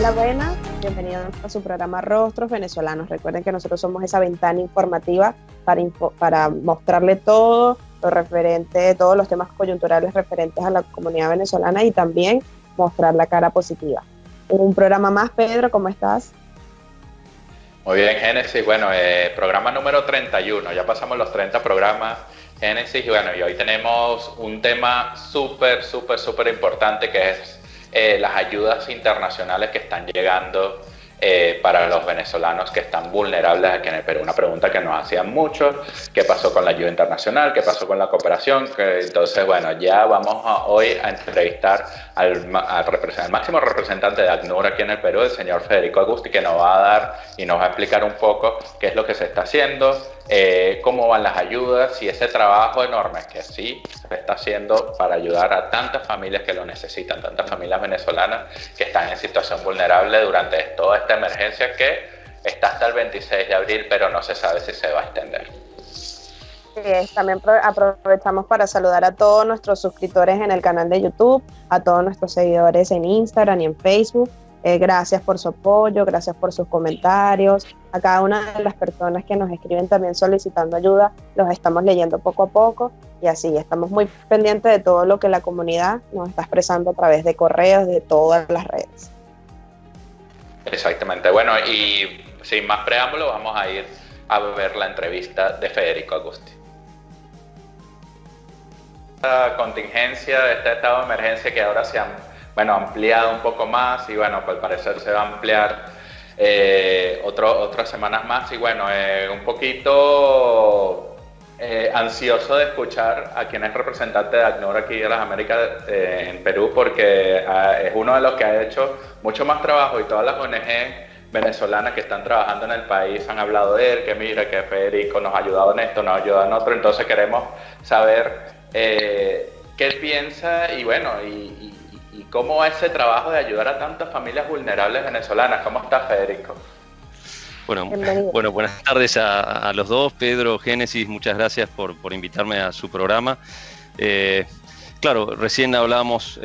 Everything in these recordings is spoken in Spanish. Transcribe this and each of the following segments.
Hola, buenas. Bienvenidos a su programa Rostros Venezolanos. Recuerden que nosotros somos esa ventana informativa para mostrarle todo lo referente, todos los temas coyunturales referentes a la comunidad venezolana y también mostrar la cara positiva. Un programa más, Pedro, ¿cómo estás? Muy bien, Génesis. Bueno, programa número 31. Ya pasamos los 30 programas, Génesis. Y bueno, y hoy tenemos un tema súper importante que es las ayudas internacionales que están llegando para los venezolanos que están vulnerables aquí en el Perú. Una pregunta que nos hacían muchos: ¿qué pasó con la ayuda internacional? ¿Qué pasó con la cooperación? Entonces, bueno, ya vamos hoy a entrevistar al máximo representante de ACNUR aquí en el Perú, el señor Federico Agusti, que nos va a dar y nos va a explicar un poco qué es lo que se está haciendo, cómo van las ayudas y ese trabajo enorme que sí se está haciendo para ayudar a tantas familias que lo necesitan, tantas familias venezolanas que están en situación vulnerable durante toda esta emergencia que está hasta el 26 de abril, pero no se sabe si se va a extender. También aprovechamos para saludar a todos nuestros suscriptores en el canal de YouTube, a todos nuestros seguidores en Instagram y en Facebook. Gracias por su apoyo, gracias por sus comentarios. A cada una de las personas que nos escriben también solicitando ayuda, los estamos leyendo poco a poco y así estamos muy pendientes de todo lo que la comunidad nos está expresando a través de correos, de todas las redes. Exactamente. Bueno, y sin más preámbulo, vamos a ir a ver la entrevista de Federico Agusti. Esta contingencia, este estado de emergencia que ahora se ha ampliado un poco más y bueno, pues al parecer se va a ampliar otras semanas más y bueno, un poquito ansioso de escuchar a quien es representante de ACNUR aquí de las Américas en Perú, porque es uno de los que ha hecho mucho más trabajo y todas las ONG venezolanas que están trabajando en el país han hablado de él, que mira, que Federico nos ha ayudado en esto, nos ha ayudado en otro, entonces queremos saber qué él piensa y bueno, y cómo va ese trabajo de ayudar a tantas familias vulnerables venezolanas. ¿Cómo está, Federico? Bueno, buenas tardes a los dos, Pedro, Génesis, muchas gracias por invitarme a su programa. Claro, recién hablábamos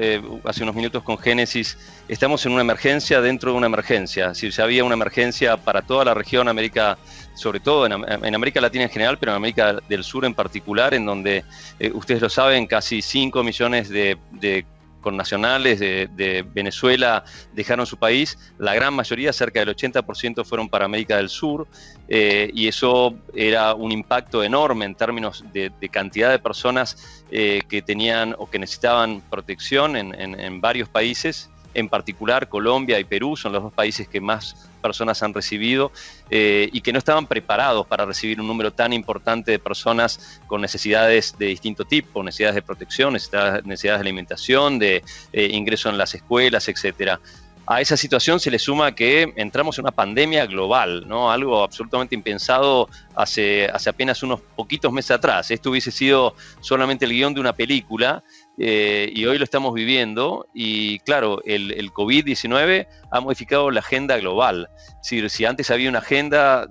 hace unos minutos con Génesis, estamos en una emergencia dentro de una emergencia, es decir, ya había una emergencia para toda la región, América, sobre todo en América Latina en general, pero en América del Sur en particular, en donde, ustedes lo saben, casi 5 millones de connacionales de Venezuela dejaron su país, la gran mayoría, cerca del 80%, fueron para América del Sur, y eso era un impacto enorme en términos de cantidad de personas que tenían o que necesitaban protección en varios países. En particular, Colombia y Perú son los dos países que más personas han recibido y que no estaban preparados para recibir un número tan importante de personas con necesidades de distinto tipo, necesidades de protección, necesidades de alimentación, de ingreso en las escuelas, etcétera. A esa situación se le suma que entramos en una pandemia global, ¿no? Algo absolutamente impensado hace apenas unos poquitos meses atrás. Esto hubiese sido solamente el guión de una película y hoy lo estamos viviendo y claro, el COVID-19 ha modificado la agenda global. Es decir, si antes había una agenda,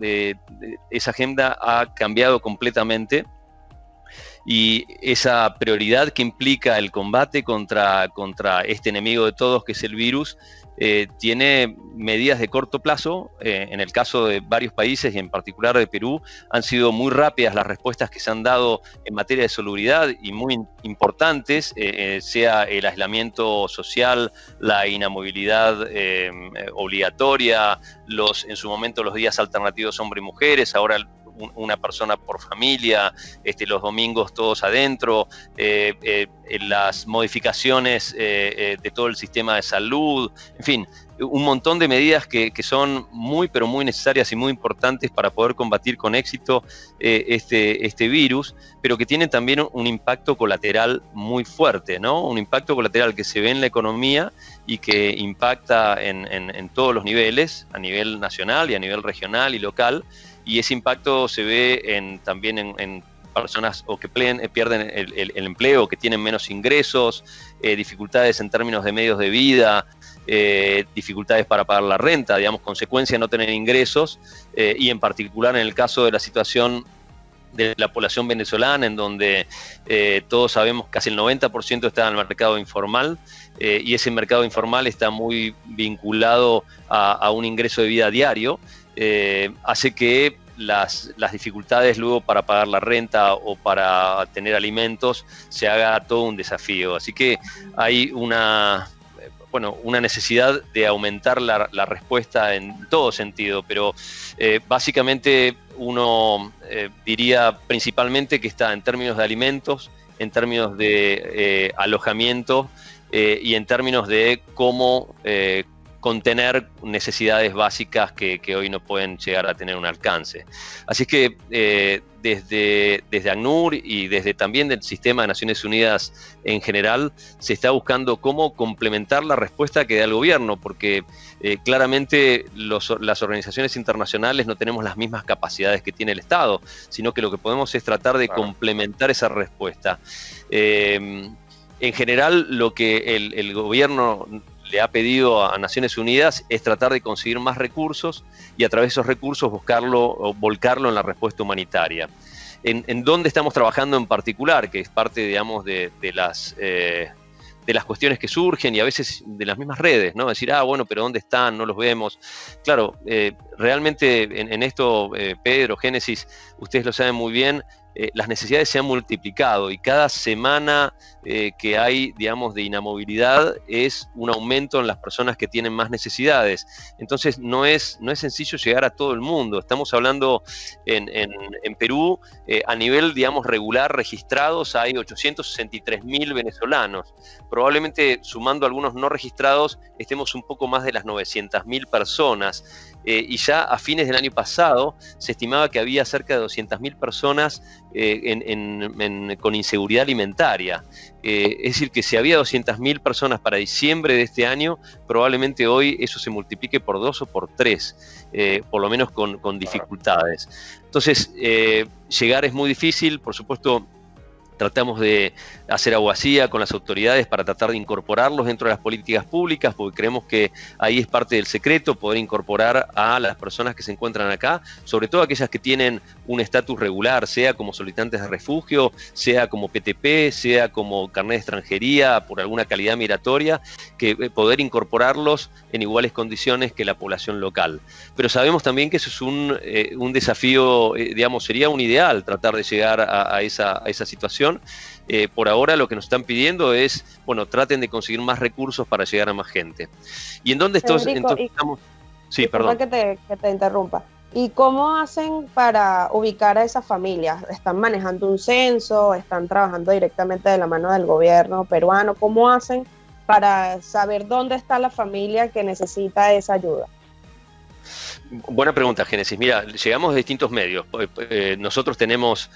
esa agenda ha cambiado completamente. Y esa prioridad que implica el combate contra este enemigo de todos, que es el virus, tiene medidas de corto plazo. En el caso de varios países y en particular de Perú, han sido muy rápidas las respuestas que se han dado en materia de salubridad y muy importantes, sea el aislamiento social, la inamovilidad obligatoria, en su momento los días alternativos hombre y mujeres, ahora una persona por familia, los domingos todos adentro, las modificaciones de todo el sistema de salud, en fin, un montón de medidas que son muy, pero muy necesarias y muy importantes para poder combatir con éxito este virus, pero que tienen también un impacto colateral muy fuerte, ¿no? Un impacto colateral que se ve en la economía y que impacta en todos los niveles, a nivel nacional y a nivel regional y local, y ese impacto se ve también en personas o que pierden el empleo, que tienen menos ingresos, dificultades en términos de medios de vida, dificultades para pagar la renta, digamos, consecuencia de no tener ingresos, y en particular en el caso de la situación de la población venezolana, en donde todos sabemos casi el 90% está en el mercado informal, y ese mercado informal está muy vinculado a un ingreso de vida diario, hace que las dificultades luego para pagar la renta o para tener alimentos se haga todo un desafío. Así que hay una necesidad de aumentar la respuesta en todo sentido, pero básicamente uno diría principalmente que está en términos de alimentos, en términos de alojamiento y en términos de cómo contener necesidades básicas que hoy no pueden llegar a tener un alcance. Así que desde ACNUR y desde también del sistema de Naciones Unidas en general, se está buscando cómo complementar la respuesta que da el gobierno, porque claramente las organizaciones internacionales no tenemos las mismas capacidades que tiene el Estado, sino que lo que podemos es tratar de complementar esa respuesta. En general, lo que el gobierno le ha pedido a Naciones Unidas es tratar de conseguir más recursos y a través de esos recursos volcarlo en la respuesta humanitaria. ¿En dónde estamos trabajando en particular? Que es parte, digamos, de las cuestiones que surgen y a veces de las mismas redes, ¿no? Decir, bueno, pero ¿dónde están? No los vemos. Claro, realmente en esto, Pedro, Génesis, ustedes lo saben muy bien, las necesidades se han multiplicado y cada semana que hay, digamos, de inamovilidad es un aumento en las personas que tienen más necesidades. Entonces no es sencillo llegar a todo el mundo. Estamos hablando en Perú, a nivel, digamos, regular registrados hay 863.000 venezolanos. Probablemente sumando algunos no registrados estemos un poco más de las 900.000 personas. Y ya a fines del año pasado se estimaba que había cerca de 200.000 personas con inseguridad alimentaria. Es decir, que si había 200.000 personas para diciembre de este año, probablemente hoy eso se multiplique por 2 o por 3, por lo menos con dificultades. Entonces, llegar es muy difícil, por supuesto. Tratamos de hacer abogacía con las autoridades para tratar de incorporarlos dentro de las políticas públicas, porque creemos que ahí es parte del secreto, poder incorporar a las personas que se encuentran acá, sobre todo aquellas que tienen un estatus regular, sea como solicitantes de refugio, sea como PTP, sea como carnet de extranjería por alguna calidad migratoria, que poder incorporarlos en iguales condiciones que la población local. Pero sabemos también que eso es un desafío, digamos, sería un ideal tratar de llegar a esa situación. Por ahora lo que nos están pidiendo es, bueno, traten de conseguir más recursos para llegar a más gente. ¿Y en dónde entonces estamos? Sí, perdón. Que te interrumpa. ¿Y cómo hacen para ubicar a esas familias? ¿Están manejando un censo? ¿Están trabajando directamente de la mano del gobierno peruano? ¿Cómo hacen para saber dónde está la familia que necesita esa ayuda? Buena pregunta, Génesis. Mira, llegamos de distintos medios. Nosotros tenemos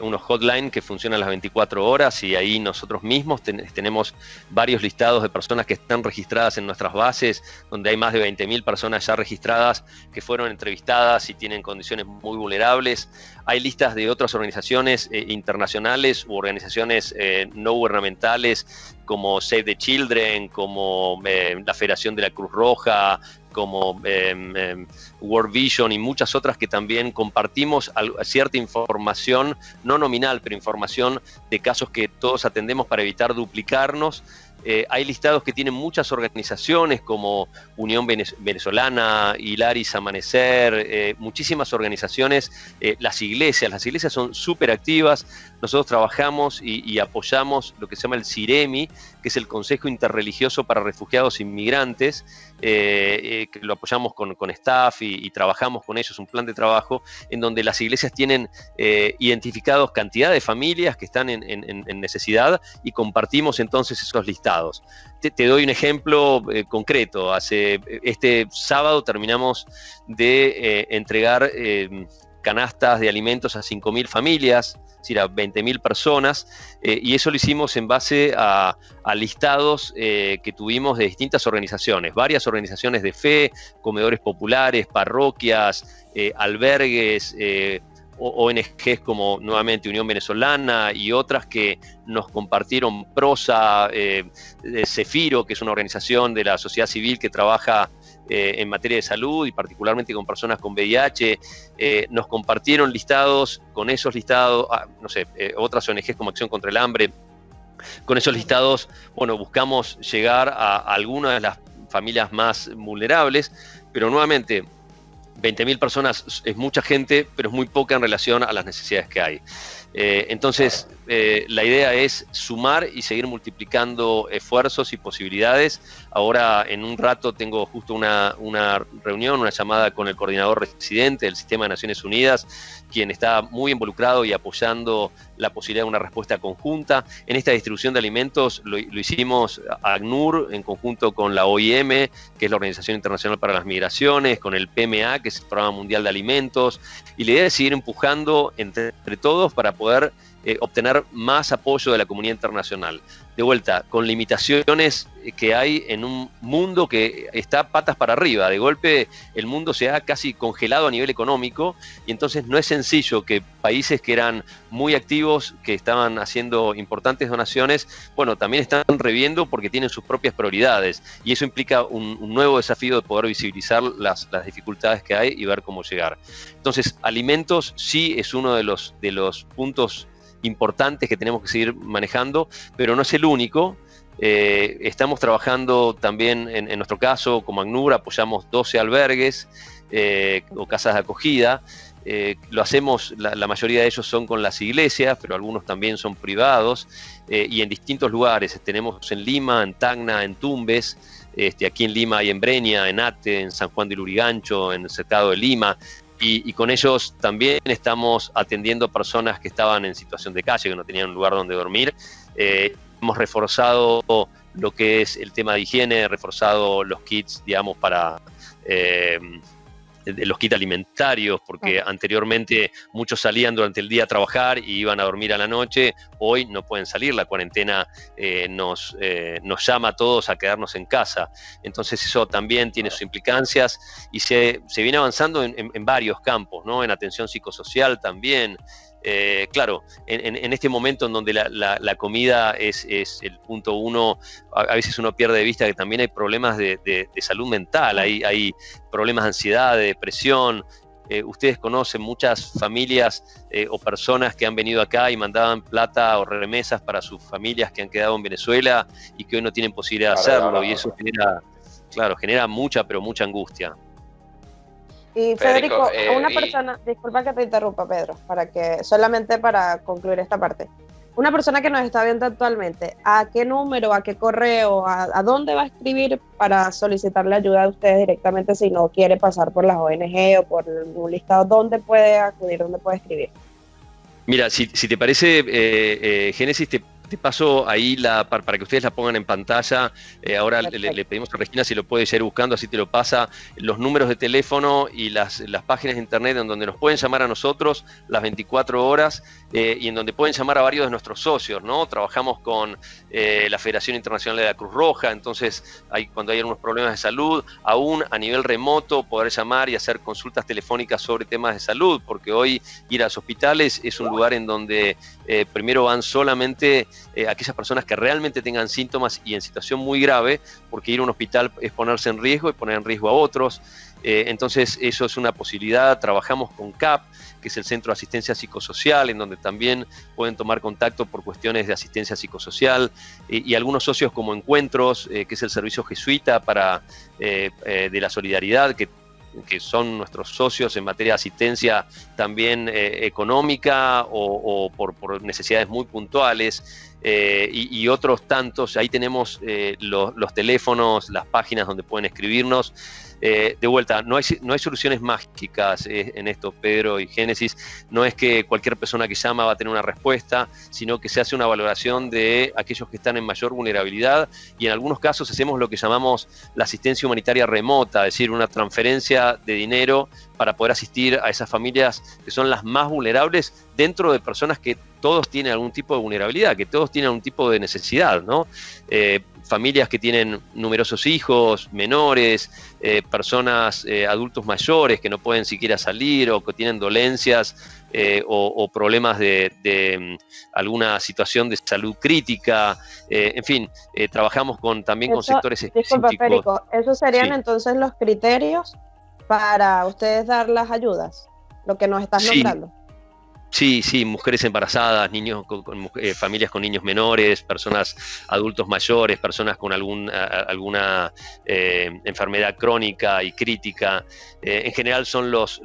unos hotline que funcionan las 24 horas y ahí nosotros mismos tenemos varios listados de personas que están registradas en nuestras bases, donde hay más de 20.000 personas ya registradas que fueron entrevistadas y tienen condiciones muy vulnerables. Hay listas de otras organizaciones internacionales u organizaciones no gubernamentales como Save the Children, como la Federación de la Cruz Roja, como World Vision y muchas otras que también compartimos cierta información, no nominal, pero información de casos que todos atendemos para evitar duplicarnos. Hay listados que tienen muchas organizaciones como Unión Venezolana, Hilaris Amanecer, muchísimas organizaciones, las iglesias son súper activas. Nosotros trabajamos y apoyamos lo que se llama el CIREMI, que es el Consejo Interreligioso para Refugiados e Inmigrantes, que lo apoyamos con staff y trabajamos con ellos, un plan de trabajo en donde las iglesias tienen identificados cantidad de familias que están en necesidad y compartimos entonces esos listados. Te doy un ejemplo concreto. Este sábado terminamos de entregar canastas de alimentos a 5.000 familias, es decir, a 20.000 personas, y eso lo hicimos en base a listados que tuvimos de distintas organizaciones, varias organizaciones de fe, comedores populares, parroquias, albergues, ONGs como nuevamente Unión Venezolana y otras que nos compartieron Prosa, Cefiro, que es una organización de la sociedad civil que trabaja en materia de salud y particularmente con personas con VIH. Nos compartieron listados, con esos listados, otras ONGs como Acción contra el Hambre. Con esos listados, bueno, buscamos llegar a algunas de las familias más vulnerables, pero nuevamente, 20.000 personas es mucha gente, pero es muy poca en relación a las necesidades que hay. Entonces, la idea es sumar y seguir multiplicando esfuerzos y posibilidades. Ahora, en un rato, tengo justo una reunión, una llamada con el coordinador residente del Sistema de Naciones Unidas, quien está muy involucrado y apoyando la posibilidad de una respuesta conjunta. En esta distribución de alimentos lo hicimos ACNUR en conjunto con la OIM, que es la Organización Internacional para las Migraciones, con el PMA, que es el Programa Mundial de Alimentos, y la idea es seguir empujando entre todos para poder obtener más apoyo de la comunidad internacional. De vuelta, con limitaciones que hay en un mundo que está patas para arriba. De golpe el mundo se ha casi congelado a nivel económico y entonces no es sencillo que países que eran muy activos, que estaban haciendo importantes donaciones, bueno, también están reviendo porque tienen sus propias prioridades y eso implica un nuevo desafío de poder visibilizar las dificultades que hay y ver cómo llegar. Entonces, alimentos sí es uno de los puntos importantes que tenemos que seguir manejando, pero no es el único. Estamos trabajando también, en nuestro caso, como ACNUR, apoyamos 12 albergues o casas de acogida. Lo hacemos, la mayoría de ellos son con las iglesias, pero algunos también son privados, y en distintos lugares. Tenemos en Lima, en Tacna, en Tumbes, aquí en Lima y en Breña, en Ate, en San Juan de Lurigancho, en el Cercado de Lima. Y con ellos también estamos atendiendo personas que estaban en situación de calle, que no tenían un lugar donde dormir. Hemos reforzado lo que es el tema de higiene, reforzado los kits, digamos, para los kits alimentarios, porque anteriormente muchos salían durante el día a trabajar y iban a dormir a la noche. Hoy no pueden salir, la cuarentena nos llama a todos a quedarnos en casa. Entonces eso también tiene sus implicancias y se viene avanzando en varios campos, ¿no? En atención psicosocial también. Claro, en este momento en donde la comida es el punto uno, a veces uno pierde de vista que también hay problemas de salud mental, hay problemas de ansiedad, de depresión. Ustedes conocen muchas familias o personas que han venido acá y mandaban plata o remesas para sus familias que han quedado en Venezuela y que hoy no tienen posibilidad de hacerlo, y eso genera mucha, pero mucha angustia. Y Federico, una persona, disculpa que te interrumpa, Pedro, solamente para concluir esta parte. Una persona que nos está viendo actualmente, ¿a qué número, a qué correo, a dónde va a escribir para solicitarle ayuda a ustedes directamente si no quiere pasar por las ONG o por un listado? ¿Dónde puede acudir, dónde puede escribir? Mira, si te parece, Génesis, te paso ahí para que ustedes la pongan en pantalla. Ahora le pedimos a Regina si lo puede ir buscando, así te lo pasa, los números de teléfono y las páginas de internet en donde nos pueden llamar a nosotros las 24 horas y en donde pueden llamar a varios de nuestros socios, ¿no? Trabajamos con la Federación Internacional de la Cruz Roja, entonces cuando hay algunos problemas de salud, aún a nivel remoto, poder llamar y hacer consultas telefónicas sobre temas de salud, porque hoy ir a los hospitales es un lugar en donde primero van solamente aquellas personas que realmente tengan síntomas y en situación muy grave, porque ir a un hospital es ponerse en riesgo y poner en riesgo a otros. Entonces eso es una posibilidad. Trabajamos con CAP, que es el Centro de Asistencia Psicosocial, en donde también pueden tomar contacto por cuestiones de asistencia psicosocial, y algunos socios como Encuentros, que es el servicio jesuita de la solidaridad, que son nuestros socios en materia de asistencia también económica o por necesidades muy puntuales, y otros tantos. Ahí tenemos los teléfonos, las páginas donde pueden escribirnos. De vuelta, no hay soluciones mágicas en esto, Pedro y Génesis. No es que cualquier persona que llama va a tener una respuesta, sino que se hace una valoración de aquellos que están en mayor vulnerabilidad, y en algunos casos hacemos lo que llamamos la asistencia humanitaria remota, es decir, una transferencia de dinero para poder asistir a esas familias que son las más vulnerables dentro de personas que todos tienen algún tipo de vulnerabilidad, que todos tienen algún tipo de necesidad, ¿no? Familias que tienen numerosos hijos, menores, personas, adultos mayores que no pueden siquiera salir o que tienen dolencias o problemas de alguna situación de salud crítica. En fin, trabajamos también con sectores específicos. Disculpa, Federico, ¿esos serían Sí. entonces los criterios para ustedes dar las ayudas? Lo que nos estás nombrando. Sí, mujeres embarazadas, niños familias con niños menores, personas adultos mayores, personas con alguna enfermedad crónica y crítica. En general son los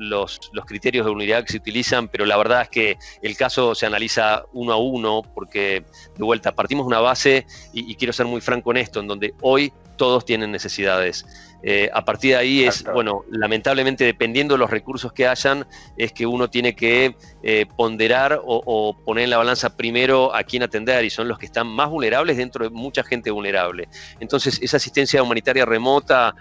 criterios de vulnerabilidad que se utilizan, pero la verdad es que el caso se analiza uno a uno porque, de vuelta, partimos de una base, y quiero ser muy franco en esto, en donde hoy todos tienen necesidades. A partir de ahí bueno, lamentablemente, dependiendo de los recursos que hayan, es que uno tiene que ponderar o poner en la balanza primero a quién atender, y son los que están más vulnerables dentro de mucha gente vulnerable. Entonces, esa asistencia humanitaria remota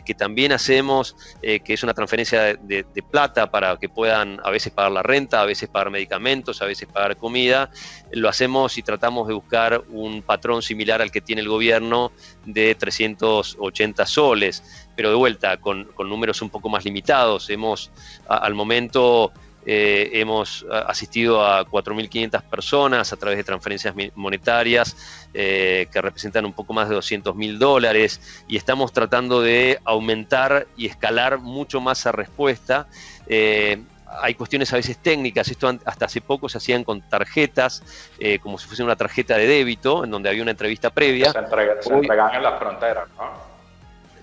que también hacemos, que es una transferencia de plata para que puedan a veces pagar la renta, a veces pagar medicamentos, a veces pagar comida, lo hacemos y tratamos de buscar un patrón similar al que tiene el gobierno de 380 soles, pero de vuelta, con números un poco más limitados. Al momento hemos asistido a 4.500 personas a través de transferencias monetarias que representan un poco más de $200.000, y estamos tratando de aumentar y escalar mucho más esa respuesta. Hay cuestiones a veces técnicas. Esto hasta hace poco se hacían con tarjetas, como si fuese una tarjeta de débito, en donde había una entrevista previa. Se entregan en la frontera, ¿no?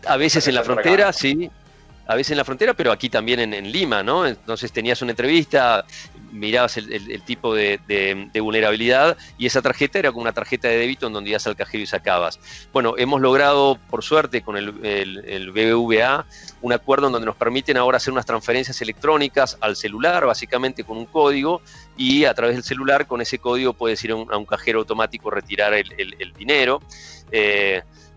A veces en la frontera, sí. A veces en la frontera, pero aquí también en Lima, ¿no? Entonces tenías una entrevista, mirabas el tipo de vulnerabilidad, y esa tarjeta era como una tarjeta de débito en donde ibas al cajero y sacabas. Bueno, hemos logrado, por suerte, con el BBVA, un acuerdo en donde nos permiten ahora hacer unas transferencias electrónicas al celular, básicamente con un código, y a través del celular, con ese código, puedes ir a un cajero automático, retirar el dinero.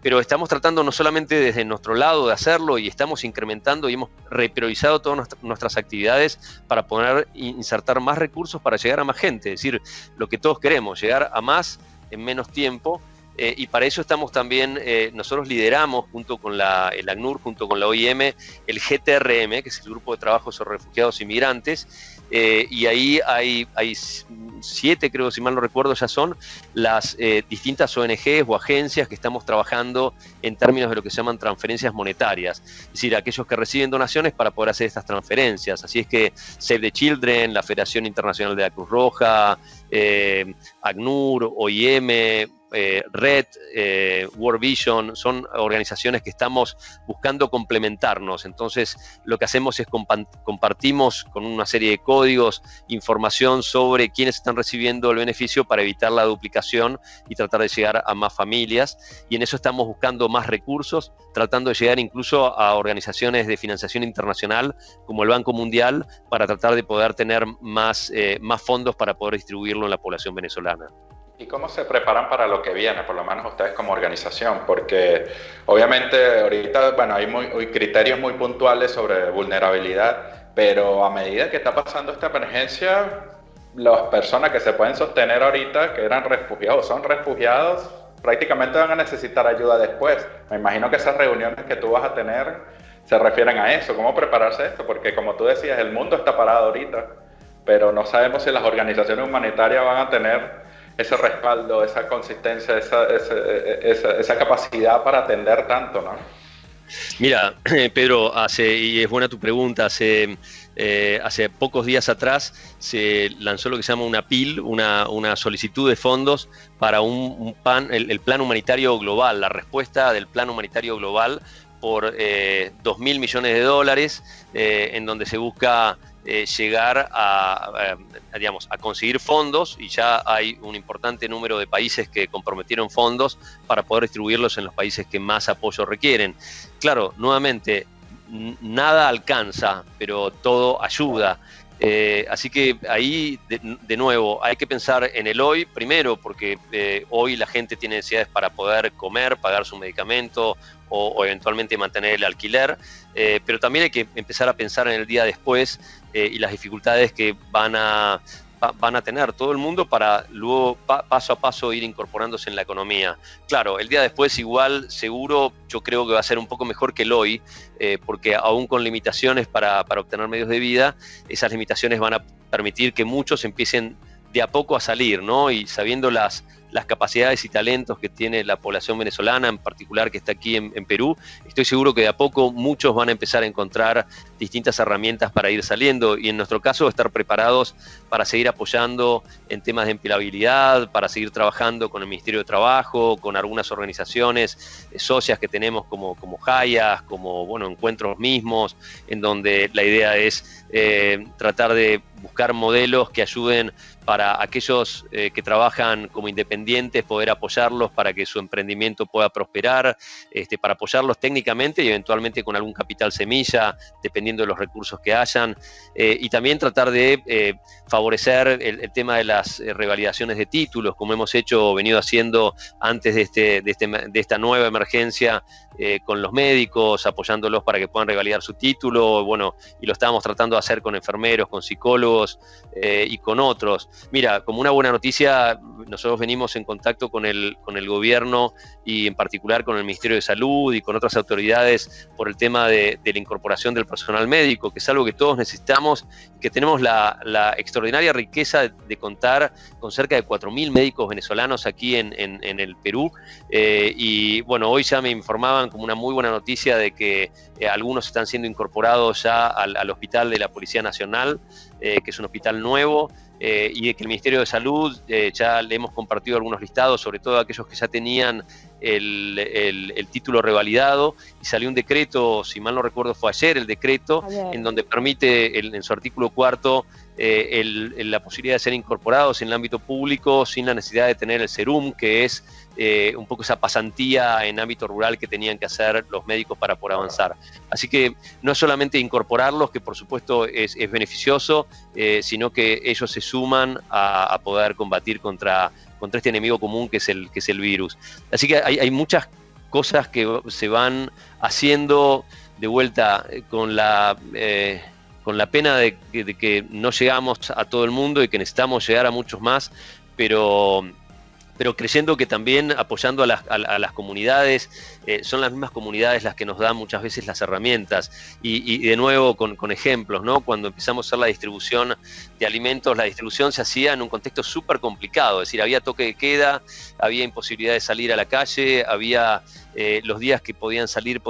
Pero estamos tratando no solamente desde nuestro lado de hacerlo, y estamos incrementando y hemos repriorizado todas nuestras actividades para poder insertar más recursos para llegar a más gente. Es decir, lo que todos queremos, llegar a más en menos tiempo. Y para eso estamos también, nosotros lideramos junto con el ACNUR, junto con la OIM, el GTRM, que es el Grupo de Trabajo sobre Refugiados y Migrantes, y ahí hay 7, creo, si mal no recuerdo, ya son las distintas ONGs o agencias que estamos trabajando en términos de lo que se llaman transferencias monetarias, es decir, aquellos que reciben donaciones para poder hacer estas transferencias. Así es que Save the Children, la Federación Internacional de la Cruz Roja, ACNUR, OIM, Red, World Vision, son organizaciones que estamos buscando complementarnos. Entonces, lo que hacemos es compartimos con una serie de códigos información sobre quiénes están recibiendo el beneficio para evitar la duplicación y tratar de llegar a más familias. Y en eso estamos buscando más recursos, tratando de llegar incluso a organizaciones de financiación internacional como el Banco Mundial, para tratar de poder tener más fondos para poder distribuirlo en la población venezolana. ¿Y cómo se preparan para lo que viene, por lo menos ustedes como organización? Porque obviamente ahorita, bueno, hay criterios muy puntuales sobre vulnerabilidad, pero a medida que está pasando esta emergencia, las personas que se pueden sostener ahorita, que eran refugiados, son refugiados, prácticamente van a necesitar ayuda después. Me imagino que esas reuniones que tú vas a tener se refieren a eso. ¿Cómo prepararse a esto? Porque como tú decías, el mundo está parado ahorita, pero no sabemos si las organizaciones humanitarias van a tener ese respaldo, esa consistencia, esa capacidad para atender tanto, ¿no? Mira, Pedro, y es buena tu pregunta, hace pocos días atrás se lanzó lo que se llama una PIL, una solicitud de fondos para el plan humanitario global, la respuesta del plan humanitario global por $2.000 millones, en donde se busca llegar a conseguir fondos, y ya hay un importante número de países que comprometieron fondos para poder distribuirlos en los países que más apoyo requieren. Claro, nuevamente, nada alcanza, pero todo ayuda. Así que ahí, de nuevo, hay que pensar en el hoy primero, porque hoy la gente tiene necesidades para poder comer, pagar su medicamento o eventualmente mantener el alquiler, pero también hay que empezar a pensar en el día después y las dificultades que van a van a tener todo el mundo para luego paso a paso ir incorporándose en la economía. Claro, el día después igual seguro yo creo que va a ser un poco mejor que el hoy, porque aún con limitaciones para obtener medios de vida, esas limitaciones van a permitir que muchos empiecen de a poco a salir, ¿no? Y sabiendo las capacidades y talentos que tiene la población venezolana, en particular que está aquí en Perú, estoy seguro que de a poco muchos van a empezar a encontrar distintas herramientas para ir saliendo, y en nuestro caso estar preparados para seguir apoyando en temas de empleabilidad, para seguir trabajando con el Ministerio de Trabajo, con algunas organizaciones socias que tenemos como Hayas, como Encuentros Mismos, en donde la idea es tratar de buscar modelos que ayuden para aquellos que trabajan como independientes, poder apoyarlos para que su emprendimiento pueda prosperar, para apoyarlos técnicamente y eventualmente con algún capital semilla, dependiendo de los recursos que hayan, y también tratar de favorecer el tema de las revalidaciones de títulos, como hemos venido haciendo antes de esta nueva emergencia, con los médicos, apoyándolos para que puedan revalidar su título, y lo estábamos tratando de hacer con enfermeros, con psicólogos y con otros. Mira, como una buena noticia, nosotros venimos en contacto con el gobierno y en particular con el Ministerio de Salud y con otras autoridades por el tema de la incorporación del personal médico, que es algo que todos necesitamos, que tenemos la extraordinaria riqueza de contar con cerca de 4.000 médicos venezolanos aquí en el Perú, y hoy ya me informaban como una muy buena noticia de que algunos están siendo incorporados ya al hospital de la Policía Nacional, que es un hospital nuevo, y de que el Ministerio de Salud ya le hemos compartido algunos listados, sobre todo aquellos que ya tenían el título revalidado, y salió un decreto, si mal no recuerdo fue ayer el decreto, en donde permite en su artículo 4 la posibilidad de ser incorporados en el ámbito público sin la necesidad de tener el SERUM, que es un poco esa pasantía en ámbito rural que tenían que hacer los médicos para poder avanzar. Así que no es solamente incorporarlos, que por supuesto es beneficioso, sino que ellos se suman a poder combatir contra este enemigo común que es el virus. Así que hay muchas cosas que se van haciendo de vuelta con la pena de que no llegamos a todo el mundo y que necesitamos llegar a muchos más, pero creyendo que también apoyando a las comunidades, son las mismas comunidades las que nos dan muchas veces las herramientas, y de nuevo con ejemplos, ¿no? Cuando empezamos a hacer la distribución de alimentos, la distribución se hacía en un contexto súper complicado, es decir, había toque de queda, había imposibilidad de salir a la calle, había los días que podían salir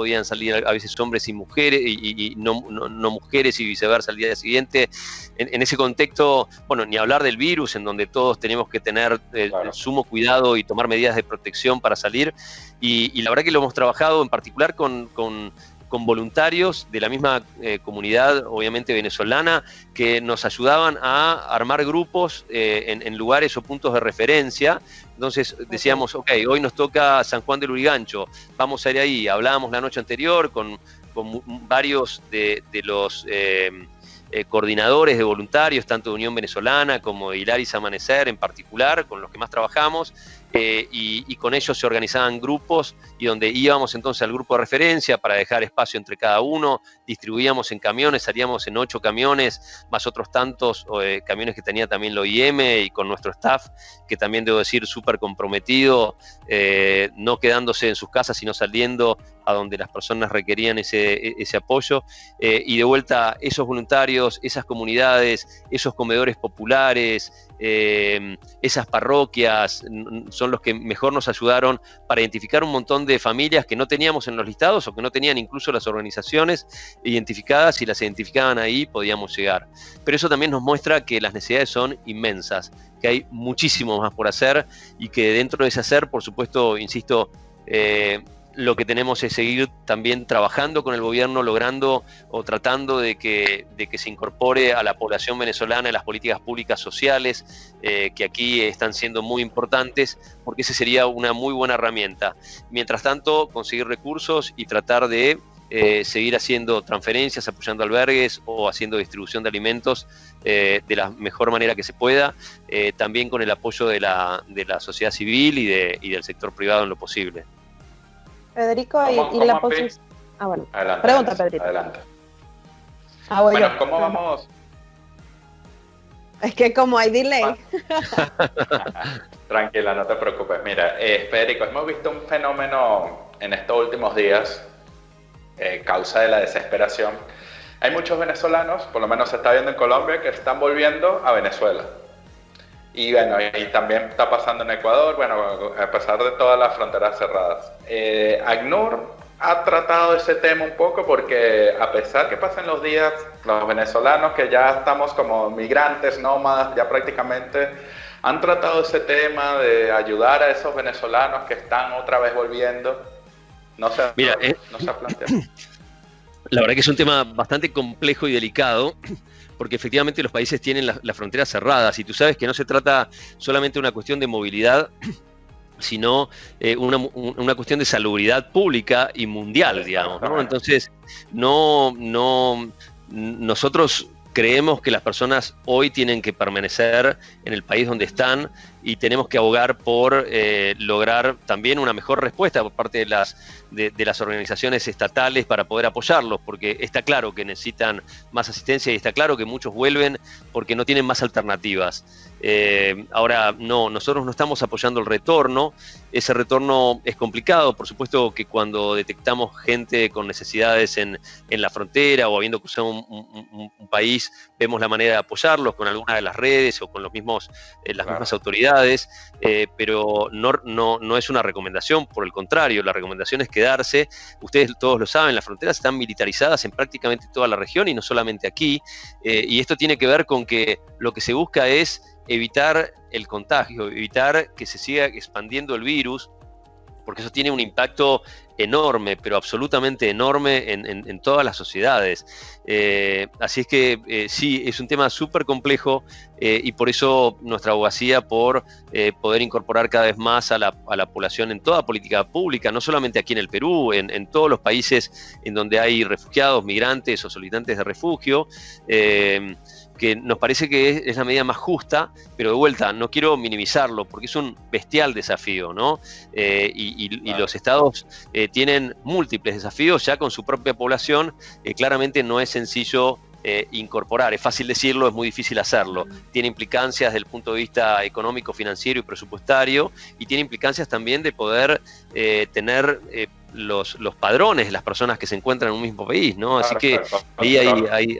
a veces hombres y mujeres, y no mujeres, y viceversa al día siguiente. En ese contexto, ni hablar del virus, en donde todos tenemos que tener claro, sumo cuidado y tomar medidas de protección para salir, y la verdad que lo hemos trabajado en particular con voluntarios de la misma comunidad, obviamente venezolana, que nos ayudaban a armar grupos en lugares o puntos de referencia. Entonces decíamos, ok, hoy nos toca San Juan del Lurigancho, vamos a ir ahí. Hablábamos la noche anterior con varios de los coordinadores de voluntarios, tanto de Unión Venezolana como de Hilaris Amanecer en particular, con los que más trabajamos, y con ellos se organizaban grupos, y donde íbamos entonces al grupo de referencia para dejar espacio entre cada uno, distribuíamos en camiones, salíamos en 8 camiones, más otros tantos camiones que tenía también la OIM, y con nuestro staff, que también debo decir súper comprometido, no quedándose en sus casas, sino saliendo a donde las personas requerían ese apoyo, y de vuelta esos voluntarios, esas comunidades, esos comedores populares, esas parroquias, son los que mejor nos ayudaron para identificar un montón de familias que no teníamos en los listados o que no tenían incluso las organizaciones identificadas, y las identificaban ahí podíamos llegar. Pero eso también nos muestra que las necesidades son inmensas, que hay muchísimo más por hacer, y que dentro de ese hacer, por supuesto, insisto, lo que tenemos es seguir también trabajando con el gobierno, logrando o tratando de que se incorpore a la población venezolana en las políticas públicas sociales, que aquí están siendo muy importantes, porque esa sería una muy buena herramienta. Mientras tanto, conseguir recursos y tratar de seguir haciendo transferencias, apoyando albergues o haciendo distribución de alimentos de la mejor manera que se pueda, también con el apoyo de la sociedad civil y del sector privado en lo posible. Federico, y la posición... bueno. Adelante, pregunta, Pedrito. Adelante. ¿Cómo Es que como hay delay. Tranquila, no te preocupes. Mira, Federico, hemos visto un fenómeno en estos últimos días, causa de la desesperación. Hay muchos venezolanos, por lo menos se está viendo en Colombia, que están volviendo a Venezuela. Y bueno, y también está pasando en Ecuador, bueno, a pesar de todas las fronteras cerradas. ACNUR ha tratado ese tema un poco porque a pesar que pasen los días, los venezolanos que ya estamos como migrantes, nómadas, ya prácticamente han tratado ese tema de ayudar a esos venezolanos que están otra vez volviendo. No se ha planteado. La verdad que es un tema bastante complejo y delicado, porque efectivamente los países tienen las fronteras cerradas y tú sabes que no se trata solamente de una cuestión de movilidad, sino una cuestión de salubridad pública y mundial, digamos, ¿no? Entonces, nosotros creemos que las personas hoy tienen que permanecer en el país donde están y tenemos que abogar por lograr también una mejor respuesta por parte de las organizaciones estatales para poder apoyarlos, porque está claro que necesitan más asistencia y está claro que muchos vuelven porque no tienen más alternativas. Ahora, nosotros no estamos apoyando el retorno. Ese retorno es complicado, por supuesto que cuando detectamos gente con necesidades en la frontera o habiendo cruzado un país, vemos la manera de apoyarlos con alguna de las redes o con las mismas autoridades, pero no es una recomendación, por el contrario, la recomendación es quedarse. Ustedes todos lo saben, las fronteras están militarizadas en prácticamente toda la región y no solamente aquí, y esto tiene que ver con que lo que se busca es evitar el contagio, evitar que se siga expandiendo el virus, porque eso tiene un impacto enorme, pero absolutamente enorme en todas las sociedades. Así es que sí, es un tema súper complejo y por eso nuestra abogacía por poder incorporar cada vez más a la población en toda política pública, no solamente aquí en el Perú, en todos los países en donde hay refugiados, migrantes o solicitantes de refugio, que nos parece que es la medida más justa, pero de vuelta, no quiero minimizarlo, porque es un bestial desafío, ¿no? Y los estados tienen múltiples desafíos ya con su propia población, claramente no es sencillo incorporar, es fácil decirlo, es muy difícil hacerlo. Tiene implicancias desde el punto de vista económico, financiero y presupuestario, y tiene implicancias también de poder tener los padrones de las personas que se encuentran en un mismo país, ¿no? Así que ahí hay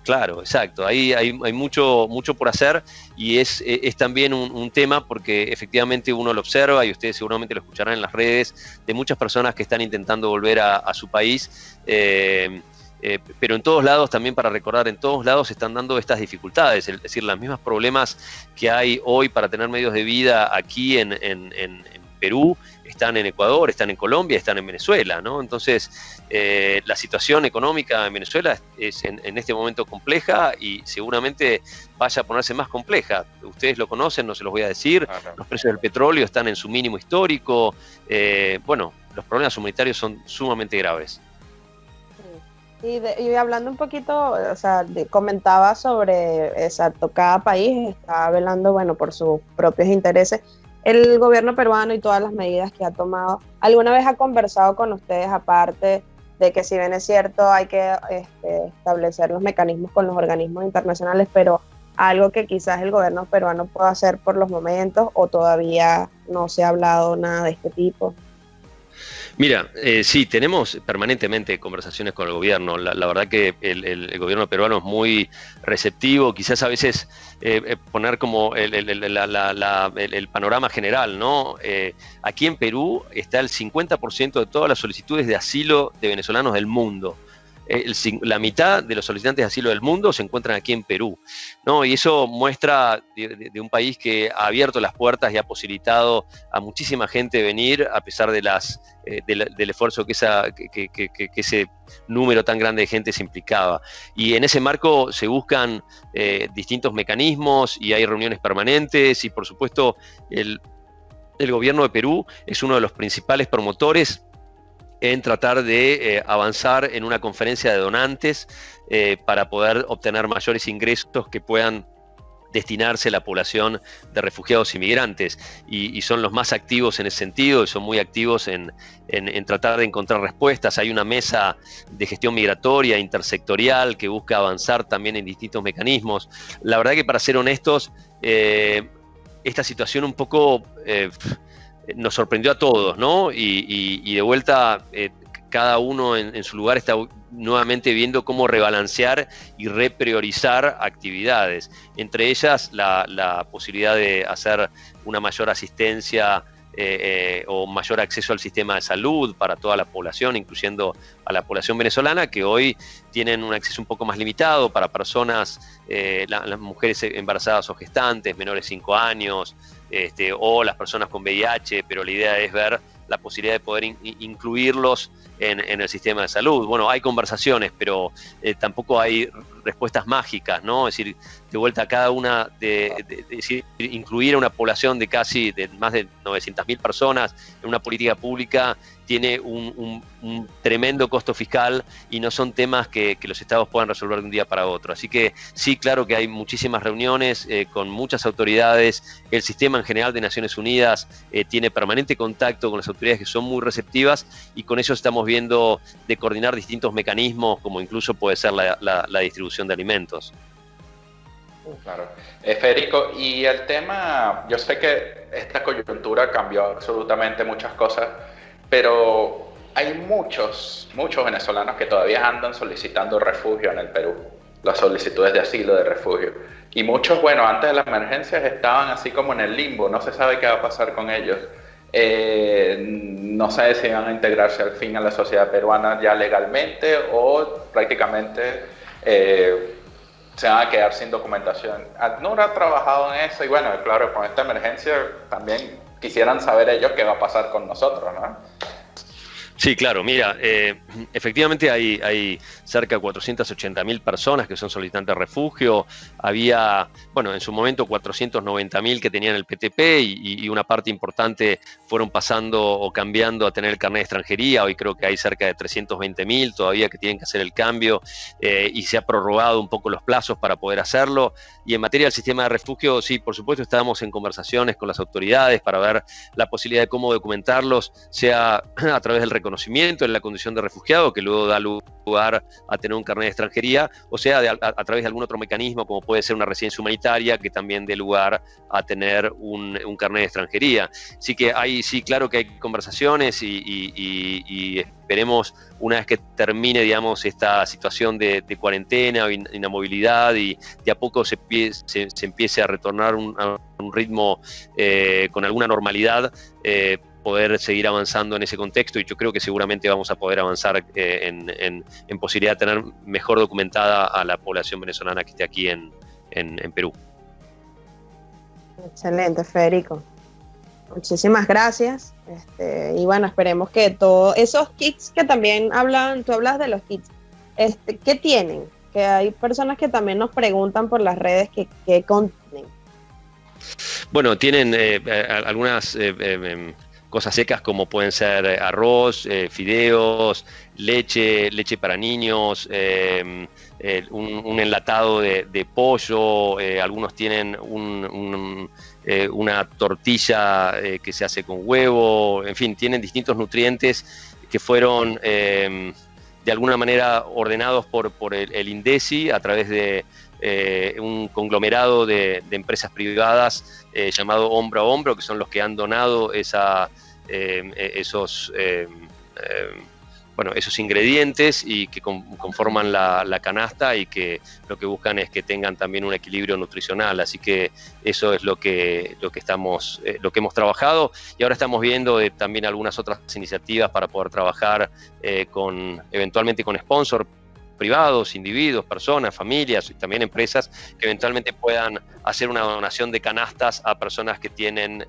claro, exacto. Ahí hay mucho por hacer y es también un tema porque efectivamente uno lo observa y ustedes seguramente lo escucharán en las redes de muchas personas que están intentando volver a su país, pero en todos lados, también para recordar, en todos lados se están dando estas dificultades, es decir, los mismos problemas que hay hoy para tener medios de vida aquí en Perú, están en Ecuador, están en Colombia, están en Venezuela, ¿no? Entonces, la situación económica en Venezuela es en este momento compleja y seguramente vaya a ponerse más compleja. Ustedes lo conocen, no se los voy a decir, los precios del petróleo están en su mínimo histórico, bueno, los problemas humanitarios son sumamente graves. Y hablando un poquito, o sea, comentaba sobre, exacto, cada país está velando, bueno, por sus propios intereses. El gobierno peruano y todas las medidas que ha tomado, ¿alguna vez ha conversado con ustedes, aparte de que si bien es cierto hay que establecer los mecanismos con los organismos internacionales, pero algo que quizás el gobierno peruano pueda hacer por los momentos o todavía no se ha hablado nada de este tipo? Mira, sí, tenemos permanentemente conversaciones con el gobierno. La verdad que el gobierno peruano es muy receptivo, quizás a veces poner como el panorama general, ¿no? Aquí en Perú está el 50% de todas las solicitudes de asilo de venezolanos del mundo. La mitad de los solicitantes de asilo del mundo se encuentran aquí en Perú, ¿no? Y eso muestra de un país que ha abierto las puertas y ha posibilitado a muchísima gente venir a pesar de del esfuerzo que ese número tan grande de gente se implicaba. Y en ese marco se buscan distintos mecanismos y hay reuniones permanentes y por supuesto el gobierno de Perú es uno de los principales promotores en tratar de avanzar en una conferencia de donantes para poder obtener mayores ingresos que puedan destinarse a la población de refugiados y migrantes, y son los más activos en ese sentido, y son muy activos en tratar de encontrar respuestas. Hay una mesa de gestión migratoria intersectorial que busca avanzar también en distintos mecanismos. La verdad que, para ser honestos, esta situación un poco nos sorprendió a todos, ¿no? Y de vuelta, cada uno en su lugar está nuevamente viendo cómo rebalancear y repriorizar actividades, entre ellas la posibilidad de hacer una mayor asistencia o mayor acceso al sistema de salud para toda la población, incluyendo a la población venezolana, que hoy tienen un acceso un poco más limitado para personas, las mujeres embarazadas o gestantes, menores de 5 años, o las personas con VIH, pero la idea es ver la posibilidad de poder incluirlos en el sistema de salud. Bueno, hay conversaciones, pero tampoco hay respuestas mágicas, ¿no? Es decir, de vuelta a cada una, decir, incluir a una población de más de 900.000 personas en una política pública tiene un tremendo costo fiscal, y no son temas que los estados puedan resolver de un día para otro. Así que sí, claro que hay muchísimas reuniones con muchas autoridades. El sistema en general de Naciones Unidas tiene permanente contacto con las autoridades, que son muy receptivas, y con ellos estamos viendo de coordinar distintos mecanismos, como incluso puede ser la distribución de alimentos. Claro. Federico, y el tema, yo sé que esta coyuntura cambió absolutamente muchas cosas, pero hay muchos venezolanos que todavía andan solicitando refugio en el Perú, las solicitudes de asilo, de refugio. Y muchos, bueno, antes de las emergencias estaban así como en el limbo, no se sabe qué va a pasar con ellos. No sé si van a integrarse al fin a la sociedad peruana ya legalmente, o prácticamente se van a quedar sin documentación. ACNUR ha trabajado en eso, y bueno, claro, con esta emergencia también quisieran saber ellos qué va a pasar con nosotros, ¿no? Sí, claro, mira, efectivamente hay cerca de 480.000 personas que son solicitantes de refugio. Había, bueno, en su momento 490.000 que tenían el PTP, y una parte importante fueron pasando o cambiando a tener el carnet de extranjería. Hoy creo que hay cerca de 320.000 todavía que tienen que hacer el cambio, y se ha prorrogado un poco los plazos para poder hacerlo. Y en materia del sistema de refugio, sí, por supuesto, estábamos en conversaciones con las autoridades para ver la posibilidad de cómo documentarlos, sea a través del reconocimiento en la condición de refugiado, que luego da lugar a tener un carnet de extranjería, o sea, a través de algún otro mecanismo, como puede ser una residencia humanitaria, que también dé lugar a tener un carnet de extranjería. Así que sí, claro que hay conversaciones, y esperemos, una vez que termine, digamos, esta situación de cuarentena o inamovilidad, y de a poco se empiece a retornar a un ritmo con alguna normalidad, poder seguir avanzando en ese contexto. Y yo creo que seguramente vamos a poder avanzar en posibilidad de tener mejor documentada a la población venezolana que esté aquí en Perú. Excelente, Federico. Muchísimas gracias. Y bueno, esperemos que todos esos kits que también tú hablas de los kits, ¿qué tienen? Que hay personas que también nos preguntan por las redes qué contienen. Bueno, tienen algunas cosas secas, como pueden ser arroz, fideos, leche para niños, un enlatado de pollo, algunos tienen una tortilla que se hace con huevo, en fin, tienen distintos nutrientes que fueron de alguna manera ordenados por el INDECI a través de un conglomerado de empresas privadas llamado Hombro a Hombro, que son los que han donado esos ingredientes, y que conforman la canasta, y que lo que buscan es que tengan también un equilibrio nutricional. Así que eso es lo que hemos trabajado, y ahora estamos viendo también algunas otras iniciativas para poder trabajar eventualmente con sponsors privados, individuos, personas, familias y también empresas que eventualmente puedan hacer una donación de canastas a personas que tienen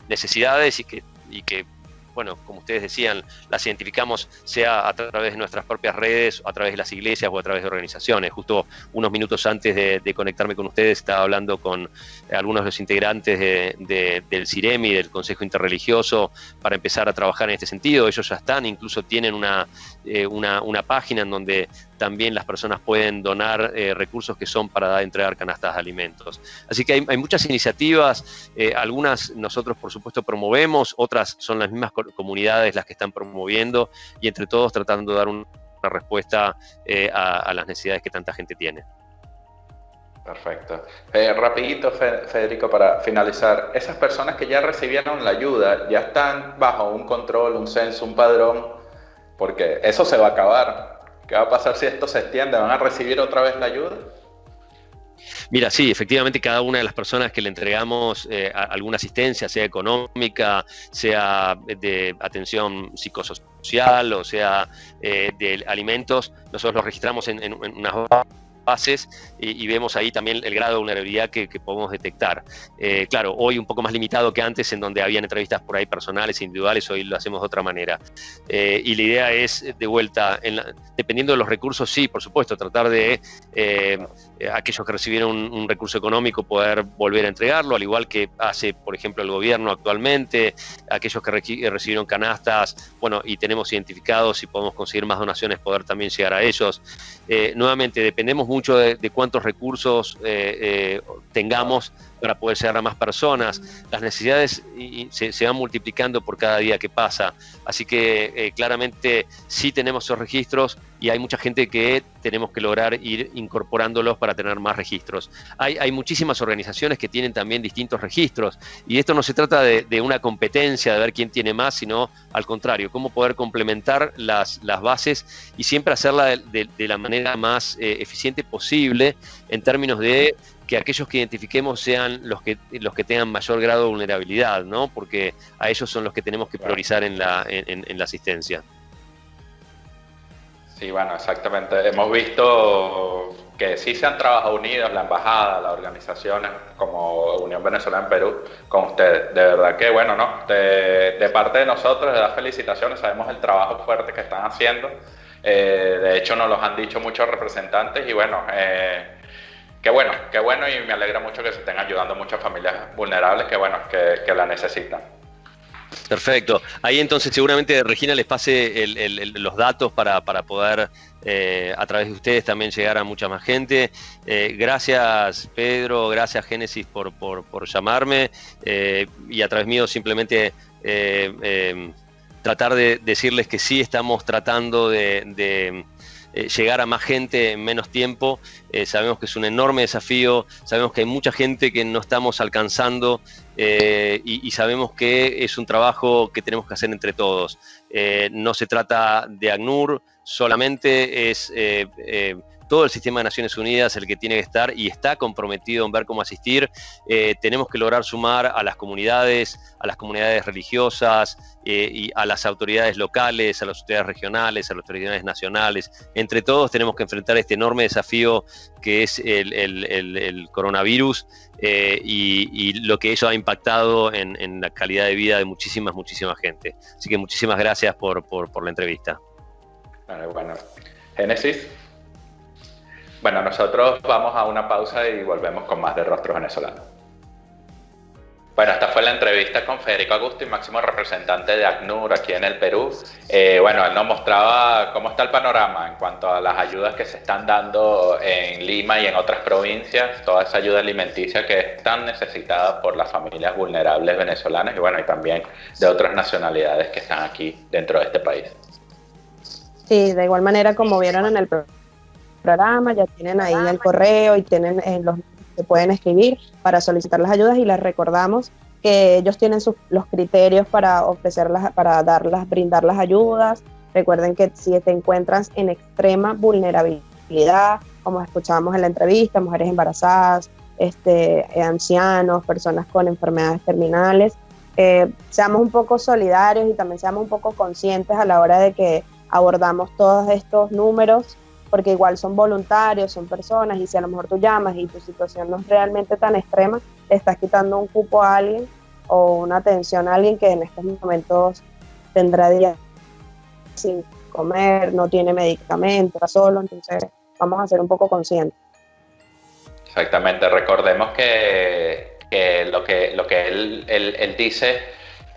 necesidades, y que, bueno, como ustedes decían, las identificamos sea a través de nuestras propias redes, a través de las iglesias o a través de organizaciones. Justo unos minutos antes de conectarme con ustedes estaba hablando con algunos de los integrantes del CIREMI, del Consejo Interreligioso, para empezar a trabajar en este sentido. Ellos ya incluso tienen una página en donde también las personas pueden donar recursos que son para entregar canastas de alimentos. Así que hay muchas iniciativas, algunas nosotros por supuesto promovemos, otras son las mismas comunidades las que están promoviendo y entre todos tratando de dar una respuesta a las necesidades que tanta gente tiene. Perfecto. Rapidito, Federico, para finalizar, esas personas que ya recibieron la ayuda, ya están bajo un control, un censo, un padrón, porque eso se va a acabar. ¿Qué va a pasar si esto se extiende? ¿Van a recibir otra vez la ayuda? Mira, sí, efectivamente cada una de las personas que le entregamos alguna asistencia, sea económica, sea de atención psicosocial o sea de alimentos, nosotros los registramos en unas bases y vemos ahí también el grado de vulnerabilidad que podemos detectar. Claro, hoy un poco más limitado que antes, en donde habían entrevistas por ahí personales, individuales, hoy lo hacemos de otra manera. Y la idea es, de vuelta, dependiendo de los recursos, sí, por supuesto, tratar de aquellos que recibieron un recurso económico poder volver a entregarlo, al igual que hace, por ejemplo, el gobierno actualmente, aquellos que recibieron canastas, bueno, y tenemos identificados y podemos conseguir más donaciones, poder también llegar a ellos. Nuevamente, dependemos mucho de cuántos recursos tengamos para poder llegar a más personas. Las necesidades se van multiplicando por cada día que pasa, así que claramente sí tenemos esos registros y hay mucha gente que tenemos que lograr ir incorporándolos para tener más registros. Hay muchísimas organizaciones que tienen también distintos registros y esto no se trata de una competencia, de ver quién tiene más, sino al contrario, cómo poder complementar las bases y siempre hacerla de la manera más eficiente posible en términos de que aquellos que identifiquemos sean los que tengan mayor grado de vulnerabilidad, ¿no? Porque a ellos son los que tenemos que priorizar en la asistencia. Sí, bueno, exactamente. Hemos visto que sí se han trabajado unidos, la embajada, las organizaciones como Unión Venezolana en Perú, con ustedes. De verdad que, bueno, ¿no? De parte de nosotros, les da felicitaciones, sabemos el trabajo fuerte que están haciendo. De hecho, nos los han dicho muchos representantes y bueno, qué bueno y me alegra mucho que se estén ayudando muchas familias vulnerables que la necesitan. Perfecto. Ahí entonces seguramente Regina les pase los datos para poder a través de ustedes también llegar a mucha más gente. Gracias Pedro, gracias Génesis por llamarme y a través mío simplemente tratar de decirles que sí estamos tratando de llegar a más gente en menos tiempo. Sabemos que es un enorme desafío, sabemos que hay mucha gente que no estamos alcanzando y sabemos que es un trabajo que tenemos que hacer entre todos. No se trata de ACNUR solamente, es todo el sistema de Naciones Unidas el que tiene que estar y está comprometido en ver cómo asistir. Tenemos que lograr sumar a las comunidades religiosas y a las autoridades locales, a las autoridades regionales, a las autoridades nacionales. Entre todos tenemos que enfrentar este enorme desafío que es el coronavirus y lo que eso ha impactado en la calidad de vida de muchísima gente. Así que muchísimas gracias por la entrevista. Bueno, Génesis. Bueno, nosotros vamos a una pausa y volvemos con más de Rostro Venezolano. Bueno, esta fue la entrevista con Federico Agustín, máximo representante de ACNUR aquí en el Perú. Bueno, él nos mostraba cómo está el panorama en cuanto a las ayudas que se están dando en Lima y en otras provincias, toda esa ayuda alimenticia que es tan necesitada por las familias vulnerables venezolanas y bueno, y también de otras nacionalidades que están aquí dentro de este país. Sí, de igual manera como vieron en el programa, ya tienen ahí el correo y tienen los que pueden escribir para solicitar las ayudas y les recordamos que ellos tienen los criterios para ofrecerlas, para brindar las ayudas. Recuerden que si te encuentras en extrema vulnerabilidad, como escuchábamos en la entrevista, mujeres embarazadas, ancianos, personas con enfermedades terminales, seamos un poco solidarios y también seamos un poco conscientes a la hora de que abordamos todos estos números, porque igual son voluntarios, son personas, y si a lo mejor tú llamas y tu situación no es realmente tan extrema, le estás quitando un cupo a alguien o una atención a alguien que en estos momentos tendrá días sin comer, no tiene medicamentos, está solo, entonces vamos a ser un poco conscientes. Exactamente, recordemos que lo que él dice,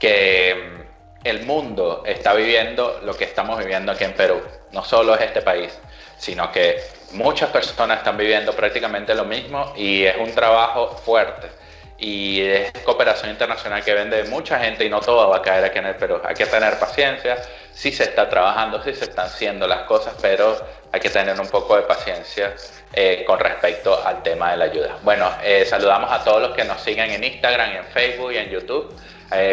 que el mundo está viviendo lo que estamos viviendo aquí en Perú, no solo es este país. sino que muchas personas están viviendo prácticamente lo mismo y es un trabajo fuerte. Y es cooperación internacional que vende mucha gente y no todo va a caer aquí en el Perú. Hay que tener paciencia, sí se está trabajando, sí se están haciendo las cosas, pero hay que tener un poco de paciencia con respecto al tema de la ayuda. Bueno, saludamos a todos los que nos siguen en Instagram, en Facebook y en YouTube.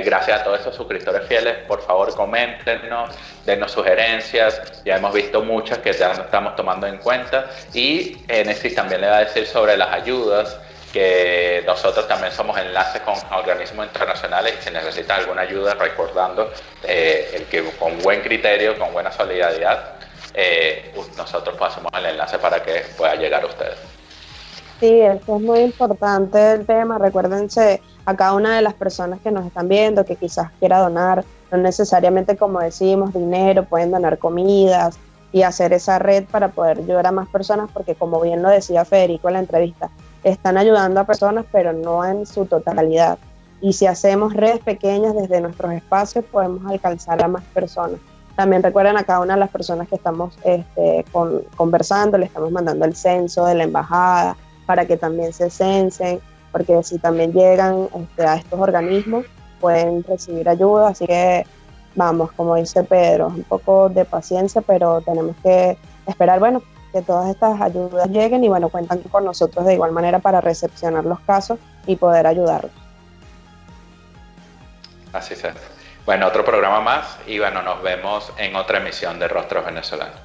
Gracias a todos esos suscriptores fieles, por favor coméntenos, dennos sugerencias, ya hemos visto muchas que ya estamos tomando en cuenta, y Genesis también le va a decir sobre las ayudas, que nosotros también somos enlaces con organismos internacionales y si necesitan alguna ayuda, recordando el que con buen criterio, con buena solidaridad, nosotros pasamos el enlace para que pueda llegar a ustedes. Sí, eso es muy importante el tema. Recuérdense a cada una de las personas que nos están viendo, que quizás quiera donar, no necesariamente, como decimos, dinero, pueden donar comidas y hacer esa red para poder ayudar a más personas, porque como bien lo decía Federico en la entrevista, están ayudando a personas, pero no en su totalidad. Y si hacemos redes pequeñas desde nuestros espacios, podemos alcanzar a más personas. También recuerden a cada una de las personas que estamos conversando, le estamos mandando el censo de la embajada para que también se censen, porque si también llegan a estos organismos, pueden recibir ayuda. Así que vamos, como dice Pedro, un poco de paciencia, pero tenemos que esperar, bueno, que todas estas ayudas lleguen y bueno, cuentan con nosotros de igual manera para recepcionar los casos y poder ayudarlos. Así es. Bueno, otro programa más y bueno, nos vemos en otra emisión de Rostros Venezolanos.